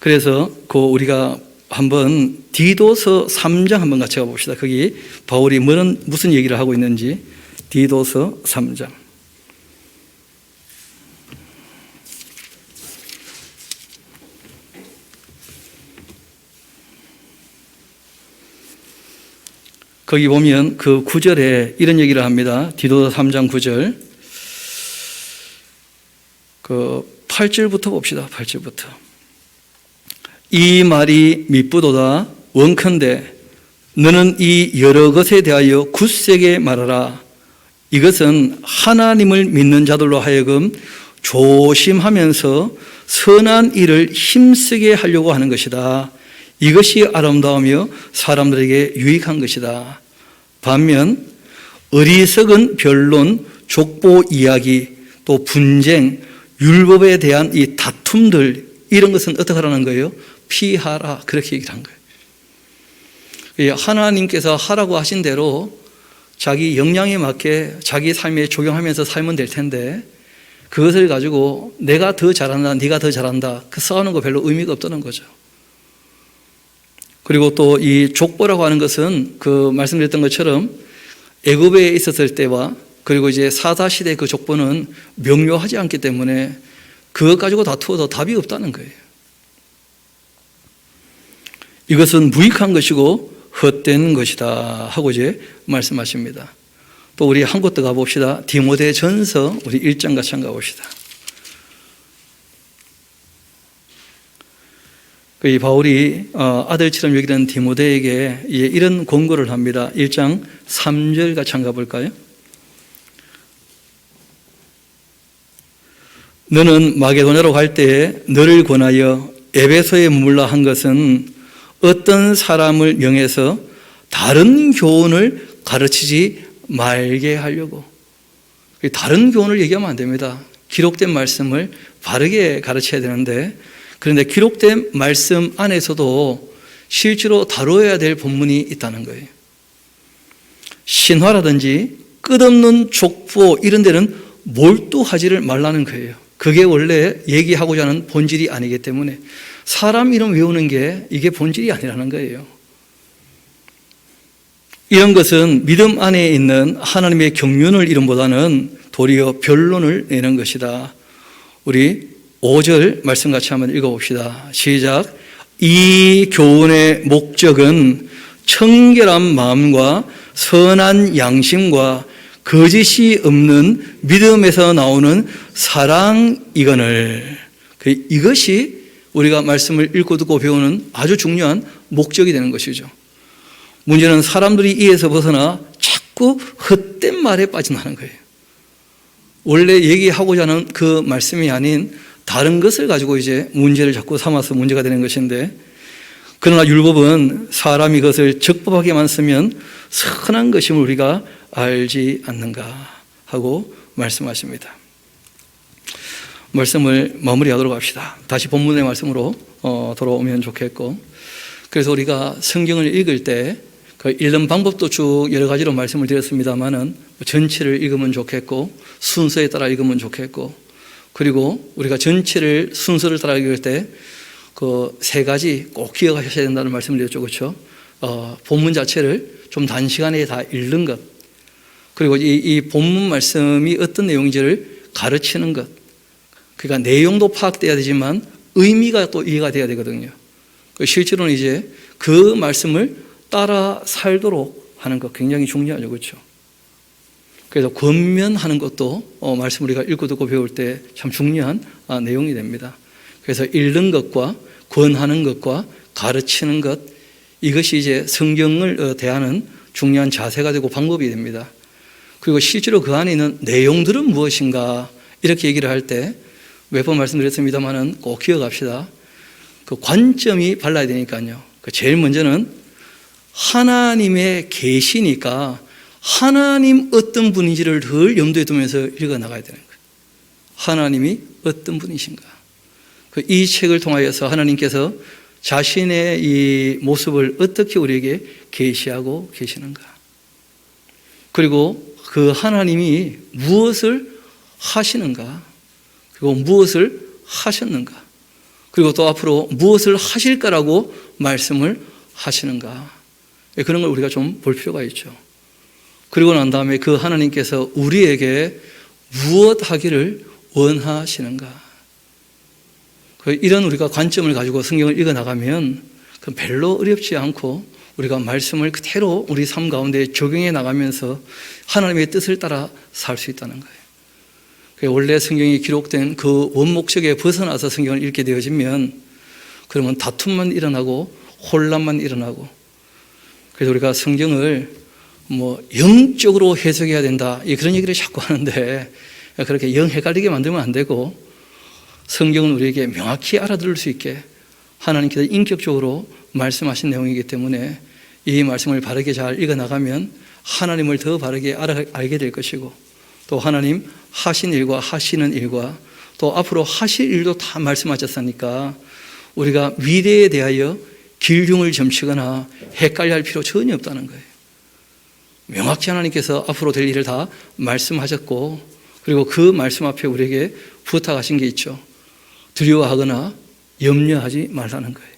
그래서 그 우리가 한번 디도서 3장 한번 같이 가봅시다. 거기 바울이 무슨 얘기를 하고 있는지. 디도서 3장. 거기 보면 그 9절에 이런 얘기를 합니다. 디도서 3장 9절. 그 8절부터 봅시다. 8절부터. 이 말이 미쁘도다. 원컨대 너는 이 여러 것에 대하여 굳세게 말하라. 이것은 하나님을 믿는 자들로 하여금 조심하면서 선한 일을 힘쓰게 하려고 하는 것이다. 이것이 아름다우며 사람들에게 유익한 것이다. 반면 어리석은 변론, 족보 이야기, 또 분쟁, 율법에 대한 이 다툼들, 이런 것은 어떻게 하라는 거예요? 피하라. 그렇게 얘기를 한 거예요. 하나님께서 하라고 하신 대로 자기 역량에 맞게 자기 삶에 적용하면서 살면 될 텐데, 그것을 가지고 내가 더 잘한다, 네가 더 잘한다, 그 싸우는 거 별로 의미가 없다는 거죠. 그리고 또 이 족보라고 하는 것은 그 말씀드렸던 것처럼 애굽에 있었을 때와 그리고 이제 사사시대 그 족보는 명료하지 않기 때문에 그것 가지고 다투어도 답이 없다는 거예요. 이것은 무익한 것이고 헛된 것이다 하고 이제 말씀하십니다. 또 우리 한 곳 더 가봅시다. 디모데전서 우리 1장 같이 한번 가봅시다. 이 바울이 아들처럼 여기는 디모데에게 이런 권고를 합니다. 1장 3절 같이 한번 가볼까요? 너는 마게도냐로 갈 때에 너를 권하여 에베소에 머물라 한 것은 어떤 사람을 명해서 다른 교훈을 가르치지 말게 하려고. 다른 교훈을 얘기하면 안 됩니다. 기록된 말씀을 바르게 가르쳐야 되는데, 그런데 기록된 말씀 안에서도 실제로 다뤄야 될 본문이 있다는 거예요. 신화라든지 끝없는 족보 이런 데는 몰두하지를 말라는 거예요. 그게 원래 얘기하고자 하는 본질이 아니기 때문에 사람 이름 외우는 게 이게 본질이 아니라는 거예요. 이런 것은 믿음 안에 있는 하나님의 경륜을 이름보다는 도리어 변론을 내는 것이다. 우리 5절 말씀 같이 한번 읽어봅시다. 시작. 이 교훈의 목적은 청결한 마음과 선한 양심과 거짓이 없는 믿음에서 나오는 사랑이거늘. 이것이 우리가 말씀을 읽고 듣고 배우는 아주 중요한 목적이 되는 것이죠. 문제는 사람들이 이에서 벗어나 자꾸 헛된 말에 빠진다는 거예요. 원래 얘기하고자 하는 그 말씀이 아닌 다른 것을 가지고 이제 문제를 자꾸 삼아서 문제가 되는 것인데, 그러나 율법은 사람이 그것을 적법하게만 쓰면 선한 것임을 우리가 알지 않는가 하고 말씀하십니다. 말씀을 마무리하도록 합시다. 다시 본문의 말씀으로 돌아오면 좋겠고, 그래서 우리가 성경을 읽을 때 그 읽는 방법도 쭉 여러 가지로 말씀을 드렸습니다만은 전체를 읽으면 좋겠고 순서에 따라 읽으면 좋겠고, 그리고 우리가 전체를 순서를 따라 읽을 때 그 세 가지 꼭 기억하셔야 된다는 말씀을 드렸죠. 그렇죠? 본문 자체를 좀 단시간에 다 읽는 것, 그리고 이 본문 말씀이 어떤 내용인지를 가르치는 것, 그러니까 내용도 파악돼야 되지만 의미가 또 이해가 돼야 되거든요. 실제로는 이제 그 말씀을 따라 살도록 하는 것 굉장히 중요하죠. 그렇죠? 그래서 권면하는 것도 말씀 우리가 읽고 듣고 배울 때 참 중요한 내용이 됩니다. 그래서 읽는 것과 권하는 것과 가르치는 것, 이것이 이제 성경을 대하는 중요한 자세가 되고 방법이 됩니다. 그리고 실제로 그 안에 있는 내용들은 무엇인가 이렇게 얘기를 할 때 몇 번 말씀드렸습니다만은 꼭 기억합시다. 그 관점이 달라야 되니까요. 제일 먼저는 하나님의 계시니까 하나님 어떤 분인지를 늘 염두에 두면서 읽어 나가야 되는 거예요. 하나님이 어떤 분이신가. 이 책을 통하여서 하나님께서 자신의 이 모습을 어떻게 우리에게 계시하고 계시는가. 그리고 그 하나님이 무엇을 하시는가. 그리고 무엇을 하셨는가. 그리고 또 앞으로 무엇을 하실까라고 말씀을 하시는가. 그런 걸 우리가 좀 볼 필요가 있죠. 그리고 난 다음에 그 하나님께서 우리에게 무엇 하기를 원하시는가. 이런 우리가 관점을 가지고 성경을 읽어나가면 별로 어렵지 않고 우리가 말씀을 그대로 우리 삶 가운데 적용해 나가면서 하나님의 뜻을 따라 살 수 있다는 거예요. 원래 성경이 기록된 그 원목적에 벗어나서 성경을 읽게 되어지면 그러면 다툼만 일어나고 혼란만 일어나고, 그래서 우리가 성경을 영적으로 해석해야 된다, 그런 얘기를 자꾸 하는데 그렇게 영 헷갈리게 만들면 안 되고, 성경은 우리에게 명확히 알아들을 수 있게 하나님께서 인격적으로 말씀하신 내용이기 때문에 이 말씀을 바르게 잘 읽어나가면 하나님을 더 바르게 알게 될 것이고, 또 하나님 하신 일과 하시는 일과 또 앞으로 하실 일도 다 말씀하셨으니까 우리가 미래에 대하여 길흉을 점치거나 헷갈려 할 필요 전혀 없다는 거예요. 명확히 하나님께서 앞으로 될 일을 다 말씀하셨고, 그리고 그 말씀 앞에 우리에게 부탁하신 게 있죠. 두려워하거나 염려하지 말라는 거예요.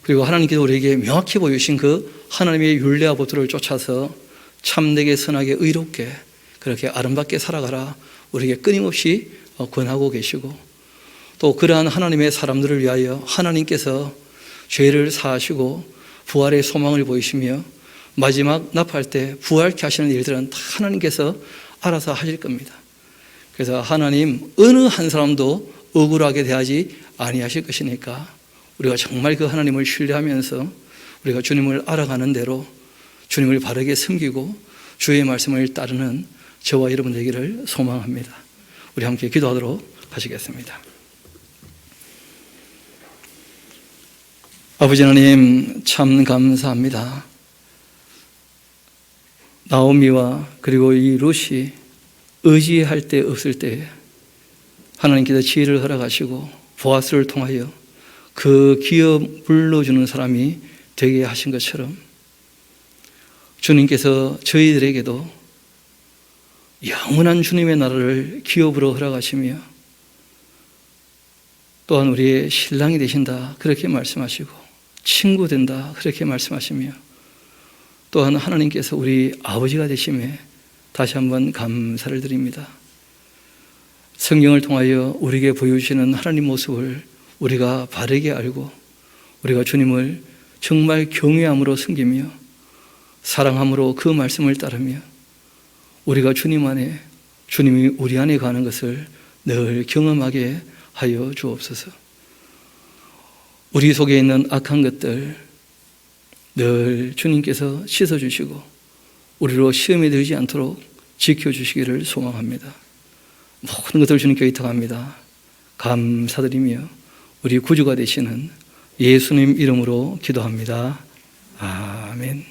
그리고 하나님께서 우리에게 명확히 보여주신 그 하나님의 율례와 법도를 쫓아서 참되게 선하게 의롭게 그렇게 아름답게 살아가라 우리에게 끊임없이 권하고 계시고, 또 그러한 하나님의 사람들을 위하여 하나님께서 죄를 사하시고 부활의 소망을 보이시며 마지막 납할 때 부활케 하시는 일들은 다 하나님께서 알아서 하실 겁니다. 그래서 하나님 어느 한 사람도 억울하게 대하지 아니하실 것이니까 우리가 정말 그 하나님을 신뢰하면서 우리가 주님을 알아가는 대로 주님을 바르게 섬기고 주의 말씀을 따르는 저와 여러분 되기를 소망합니다. 우리 함께 기도하도록 하시겠습니다. 아버지 하나님, 참 감사합니다. 나오미와 그리고 이 룻이 의지할 때 없을 때 하나님께서 지혜를 허락하시고 보아스를 통하여 그 기업 불러주는 사람이 되게 하신 것처럼 주님께서 저희들에게도 영원한 주님의 나라를 기업으로 허락하시며 또한 우리의 신랑이 되신다 그렇게 말씀하시고 친구 된다 그렇게 말씀하시며 또한 하나님께서 우리 아버지가 되심에 다시 한번 감사를 드립니다. 성경을 통하여 우리에게 보여주시는 하나님 모습을 우리가 바르게 알고 우리가 주님을 정말 경외함으로 섬기며 사랑함으로 그 말씀을 따르며 우리가 주님 안에 주님이 우리 안에 가는 것을 늘 경험하게 하여 주옵소서. 우리 속에 있는 악한 것들 늘 주님께서 씻어주시고 우리로 시험에 들지 않도록 지켜주시기를 소망합니다. 모든 것을 주님께 의탁합니다. 감사드리며 우리 구주가 되시는 예수님 이름으로 기도합니다. 아멘.